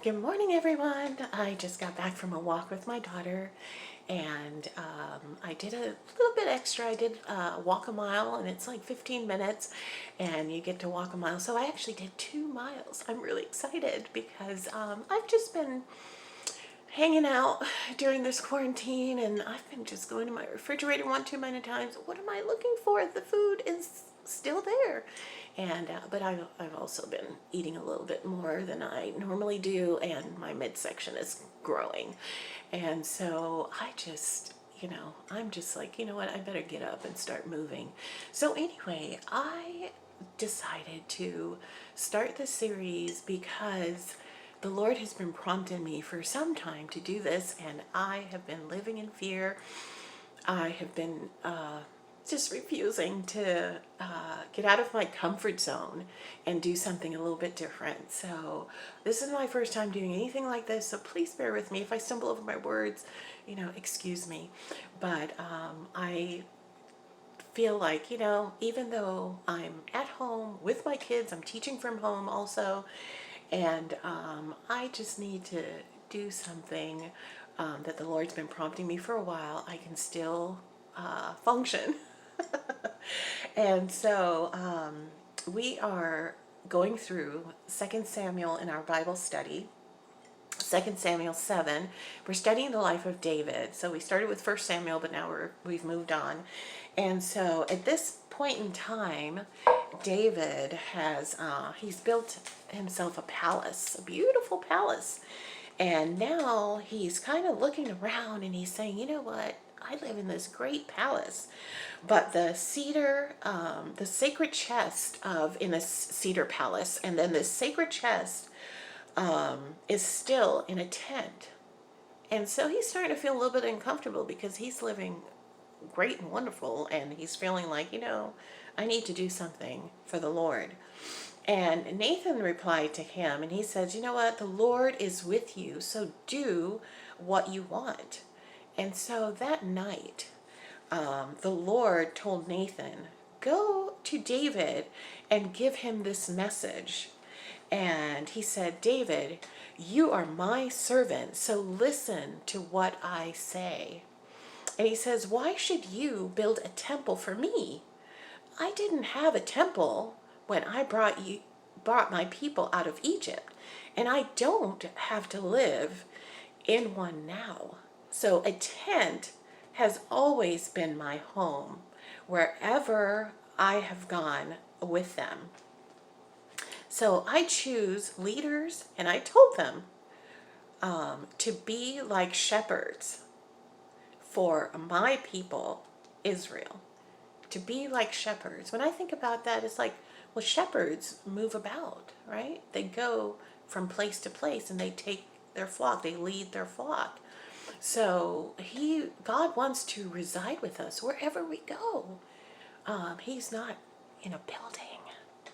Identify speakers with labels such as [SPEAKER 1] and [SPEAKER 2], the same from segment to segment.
[SPEAKER 1] Good morning, everyone. I just got back from a walk with my daughter, and I did a little bit extra. I did walk a mile, and it's like 15 minutes, and you get to walk a mile. So I actually did 2 miles. I'm really excited because I've just been hanging out during this quarantine, and I've been just going to my refrigerator one too many times. What am I looking for? The food is still there. And but I've also been eating a little bit more than I normally do, and my midsection is growing. And so I'm just like, you know what, I better get up and start moving. So anyway, I decided to start this series because the Lord has been prompting me for some time to do this, and I have been living in fear. I have been just refusing to get out of my comfort zone and do something a little bit different. So this is my first time doing anything like this, so please bear with me. If I stumble over my words, excuse me. But I feel like, even though I'm at home with my kids, I'm teaching from home also, and I just need to do something that the Lord's been prompting me for a while. I can still function. And so we are going through 2 Samuel in our Bible study. 2 Samuel 7. We're studying the life of David. So we started with 1 Samuel, but now we've moved on. And so at this point in time, David has he's built himself a palace, a beautiful palace. And now he's kind of looking around and he's saying, you know what? I live in this great palace, but the sacred chest in a cedar palace, and then this sacred chest is still in a tent. And so he's starting to feel a little bit uncomfortable because he's living great and wonderful, and he's feeling like, I need to do something for the Lord. And Nathan replied to him, and he says, you know what? The Lord is with you, so do what you want. And so that night, the Lord told Nathan, go to David and give him this message. And he said, David, you are my servant, so listen to what I say. And he says, why should you build a temple for me? I didn't have a temple when I brought my people out of Egypt, and I don't have to live in one now. So a tent has always been my home wherever I have gone with them. So I choose leaders, and I told them to be like shepherds for my people, Israel. To be like shepherds. When I think about that, it's like, well, shepherds move about, right? They go from place to place and they take their flock, they lead their flock. So God wants to reside with us wherever we go. He's not in a building,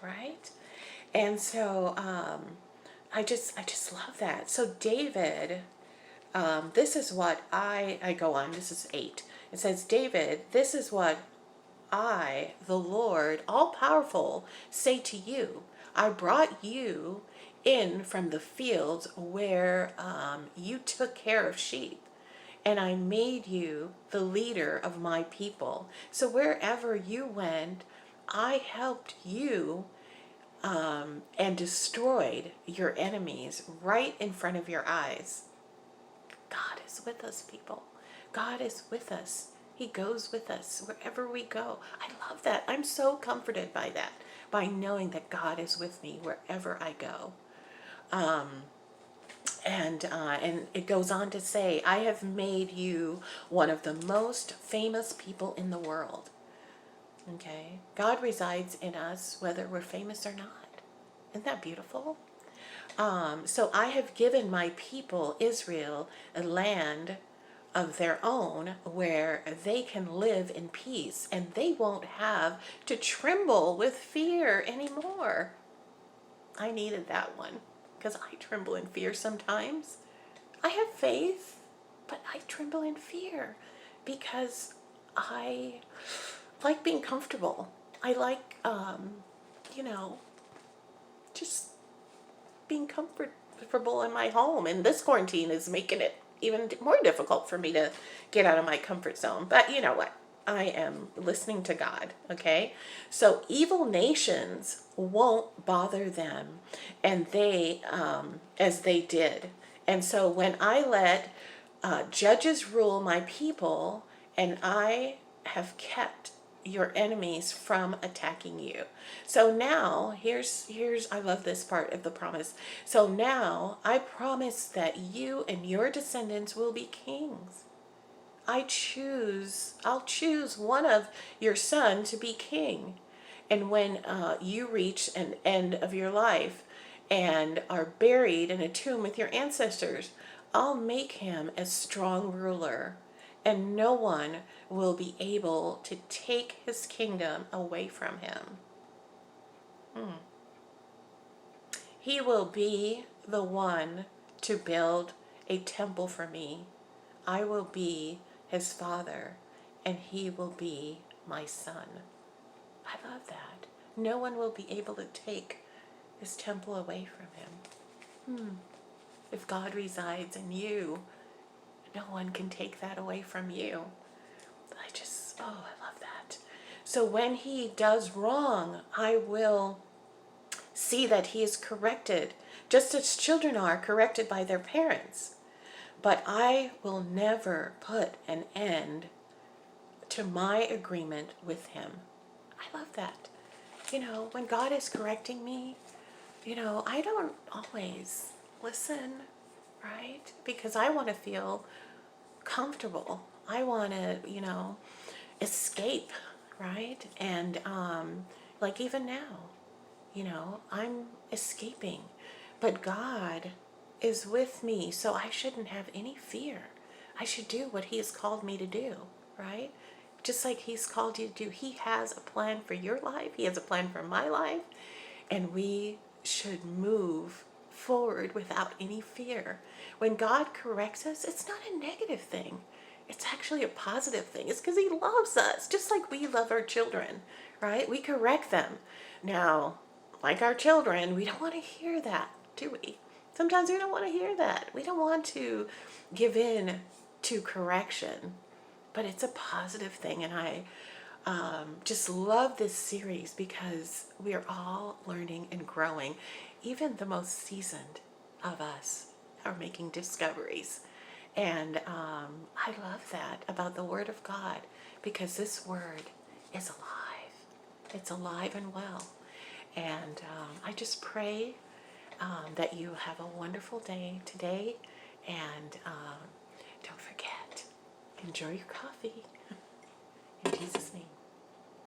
[SPEAKER 1] right? And so I just love that. So David, this is what I go on. This is 8. It says, David, this is what I, the Lord, all-powerful, say to you. I brought you in from the fields where you took care of sheep, and I made you the leader of my people. So wherever you went, I helped you and destroyed your enemies right in front of your eyes. God is with us, people. God is with us. He goes with us wherever we go. I love that. I'm so comforted by that, by knowing that God is with me wherever I go. And it goes on to say, I have made you one of the most famous people in the world. Okay? God resides in us whether we're famous or not. Isn't that beautiful? So I have given my people, Israel, a land of their own where they can live in peace, and they won't have to tremble with fear anymore. I needed that one because I tremble in fear sometimes. I have faith, but I tremble in fear because I like being comfortable. I like, just being comfortable in my home. And this quarantine is making it even more difficult for me to get out of my comfort zone. But you know what? I am listening to God, okay? So evil nations won't bother them, and they, as they did. And so when I let judges rule my people, and I have kept your enemies from attacking you. So now, here's I love this part of the promise. So now I promise that you and your descendants will be kings. I'll choose one of your son to be king. And when you reach an end of your life and are buried in a tomb with your ancestors, I'll make him a strong ruler, and no one will be able to take his kingdom away from him. He will be the one to build a temple for me. I will be his father, and he will be my son. I love that. No one will be able to take his temple away from him. If God resides in you, no one can take that away from you. I love that. So when he does wrong, I will see that he is corrected, just as children are corrected by their parents. But I will never put an end to my agreement with him. I love that. When God is correcting me, I don't always listen, right? Because I want to feel comfortable. I want to, escape, right? And like even now, I'm escaping. But God is with me, so I shouldn't have any fear. I should do what he has called me to do, right? Just like he's called you to do. He has a plan for your life. He has a plan for my life. And we should move forward without any fear. When God corrects us, it's not a negative thing. It's actually a positive thing. It's because he loves us, just like we love our children, right? We correct them. Now, like our children, we don't want to hear that, do we? Sometimes we don't want to hear that. We don't want to give in to correction, but it's a positive thing. And I just love this series because we are all learning and growing. Even the most seasoned of us are making discoveries. And I love that about the Word of God, because this Word is alive. It's alive and well. And I just pray that you have a wonderful day today. And don't forget, enjoy your coffee.